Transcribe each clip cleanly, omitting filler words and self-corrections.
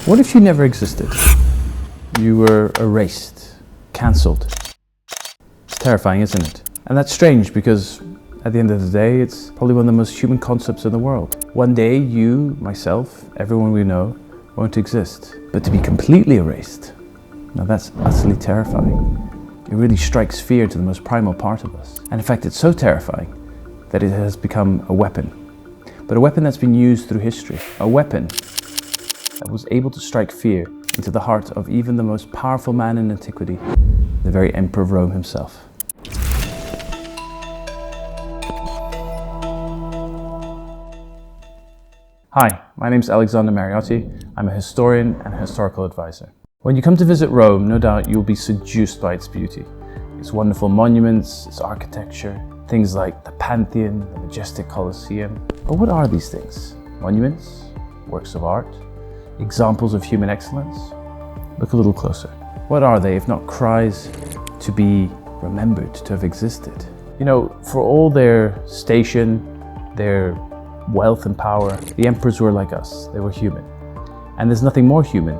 What if you never existed? You were erased, cancelled. It's terrifying, isn't it? And that's strange because at the end of the day, it's probably one of the most human concepts in the world. One day, you, myself, everyone we know, won't exist. But to be completely erased, now that's utterly terrifying. It really strikes fear into the most primal part of us. And in fact, it's so terrifying that it has become a weapon. But a weapon that's been used through history. A weapon that was able to strike fear into the heart of even the most powerful man in antiquity, the very Emperor of Rome himself. Hi, my name is Alexander Mariotti. I'm a historian and a historical advisor. When you come to visit Rome, no doubt you'll be seduced by its beauty. Its wonderful monuments, its architecture, things like the Pantheon, the majestic Colosseum. But what are these things? Monuments? Works of art? Examples of human excellence? Look a little closer. What are they if not cries to be remembered, to have existed? You know, for all their station, their wealth and power, the emperors were like us. They were human. And there's nothing more human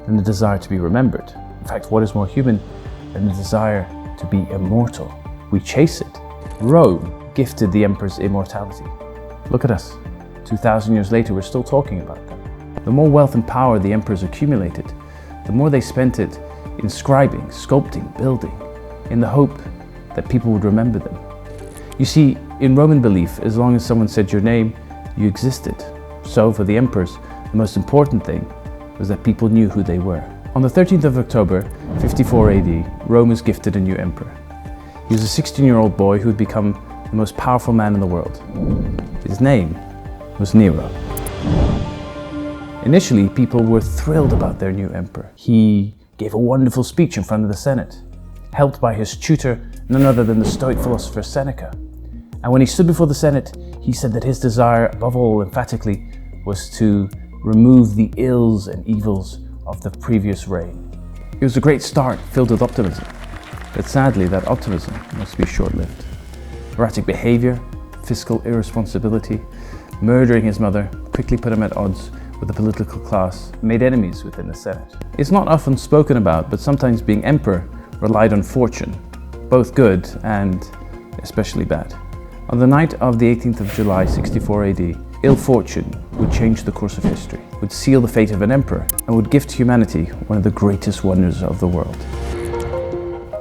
than the desire to be remembered. In fact, what is more human than the desire to be immortal? We chase it. Rome gifted the emperors immortality. Look at us. 2,000 years later, we're still talking about them. The more wealth and power the emperors accumulated, the more they spent it inscribing, sculpting, building, in the hope that people would remember them. You see, in Roman belief, as long as someone said your name, you existed. So for the emperors, the most important thing was that people knew who they were. On the 13th of October, 54 AD, Rome was gifted a new emperor. He was a 16-year-old boy who had become the most powerful man in the world. His name was Nero. Initially, people were thrilled about their new emperor. He gave a wonderful speech in front of the Senate, helped by his tutor, none other than the Stoic philosopher Seneca. And when he stood before the Senate, he said that his desire, above all, emphatically, was to remove the ills and evils of the previous reign. It was a great start, filled with optimism. But sadly, that optimism must be short-lived. Erratic behavior, fiscal irresponsibility, murdering his mother, quickly put him at odds with the political class, made enemies within the Senate. It's not often spoken about, but sometimes being emperor relied on fortune, both good and especially bad. On the night of the 18th of July, 64 AD, ill fortune would change the course of history, would seal the fate of an emperor, and would give to humanity one of the greatest wonders of the world.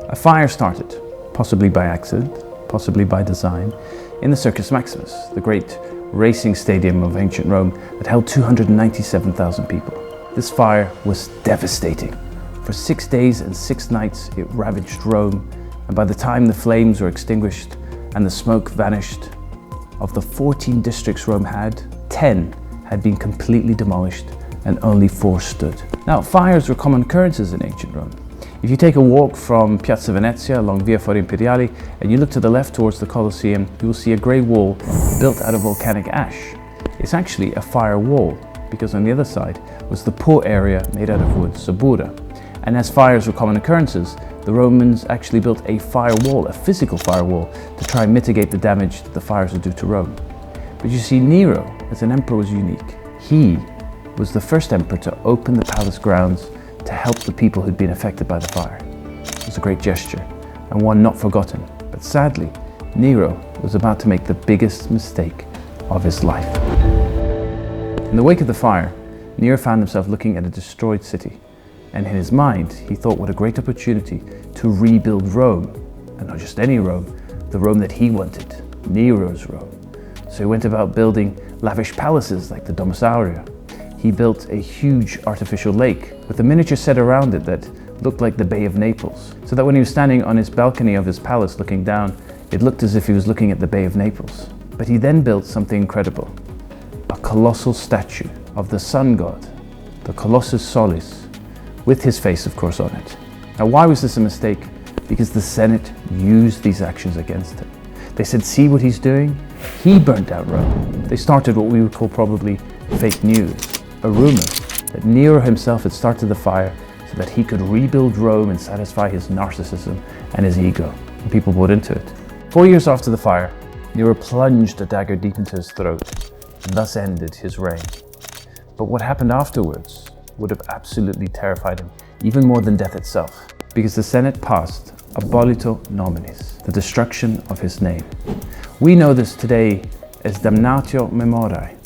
A fire started, possibly by accident, possibly by design, in the Circus Maximus, the great racing stadium of ancient Rome that held 297,000 people. This fire was devastating. For 6 days and 6 nights it ravaged Rome, and by the time the flames were extinguished and the smoke vanished, of the 14 districts Rome had, 10 had been completely demolished and only 4 stood. Now, fires were common occurrences in ancient Rome. If you take a walk from Piazza Venezia along Via Fori Imperiali and you look to the left towards the Colosseum, you will see a grey wall built out of volcanic ash. It's actually a fire wall because on the other side was the poor area made out of wood, Sabura. And as fires were common occurrences, the Romans actually built a firewall, a physical firewall, to try and mitigate the damage that the fires would do to Rome. But you see, Nero, as an emperor, was unique. He was the first emperor to open the palace grounds to help the people who'd been affected by the fire. It was a great gesture, and one not forgotten. But sadly, Nero was about to make the biggest mistake of his life. In the wake of the fire, Nero found himself looking at a destroyed city. And in his mind, he thought what a great opportunity to rebuild Rome. And not just any Rome, the Rome that he wanted, Nero's Rome. So he went about building lavish palaces like the Domus Aurea. He built a huge artificial lake with a miniature set around it that looked like the Bay of Naples. So that when he was standing on his balcony of his palace looking down, it looked as if he was looking at the Bay of Naples. But he then built something incredible. A colossal statue of the sun god, the Colossus Solis, with his face, of course, on it. Now, why was this a mistake? Because the Senate used these actions against him. They said, see what he's doing? He burnt out Rome. They started what we would call probably fake news, a rumor that Nero himself had started the fire so that he could rebuild Rome and satisfy his narcissism and his ego. And people bought into it. 4 years after the fire, Nero plunged a dagger deep into his throat and thus ended his reign. But what happened afterwards would have absolutely terrified him, even more than death itself, because the Senate passed abolito nominis, the destruction of his name. We know this today as Damnatio Memoriae,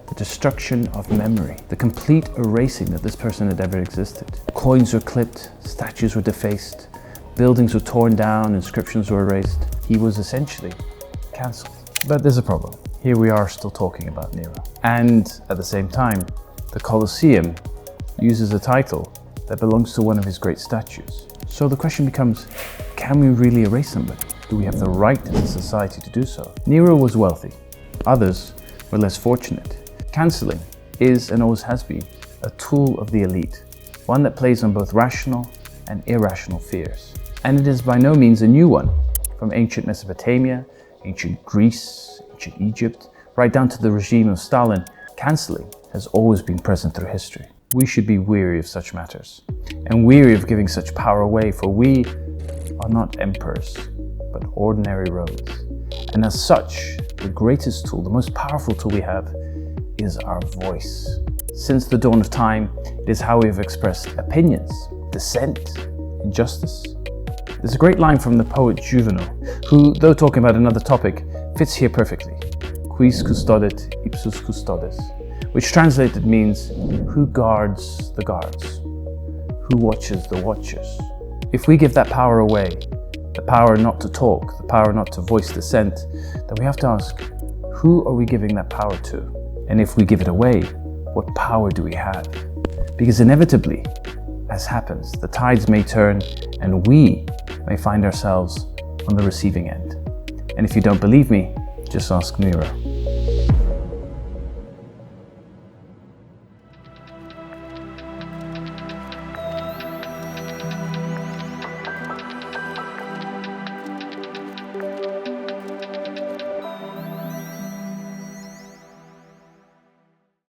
the destruction of memory, the complete erasing that this person had ever existed. Coins were clipped, statues were defaced, buildings were torn down, inscriptions were erased. He was essentially cancelled. But there's a problem. Here we are still talking about Nero. And at the same time, the Colosseum uses a title that belongs to one of his great statues. So the question becomes, can we really erase somebody? Do we have the right as a society to do so? Nero was wealthy. Others were less fortunate. Cancelling is, and always has been, a tool of the elite, one that plays on both rational and irrational fears. And it is by no means a new one. From ancient Mesopotamia, ancient Greece, ancient Egypt, right down to the regime of Stalin, cancelling has always been present through history. We should be weary of such matters, and weary of giving such power away, for we are not emperors, but ordinary Romans. And as such, the greatest tool, the most powerful tool we have, is our voice. Since the dawn of time, it is how we have expressed opinions, dissent, injustice. There's a great line from the poet Juvenal, who, though talking about another topic, fits here perfectly. Quis custodiet, ipsos custodes, which translated means, who guards the guards? Who watches the watchers? If we give that power away, the power not to talk, the power not to voice dissent, then we have to ask, who are we giving that power to? And if we give it away, what power do we have? Because inevitably, as happens, the tides may turn and we may find ourselves on the receiving end. And if you don't believe me, just ask Nero.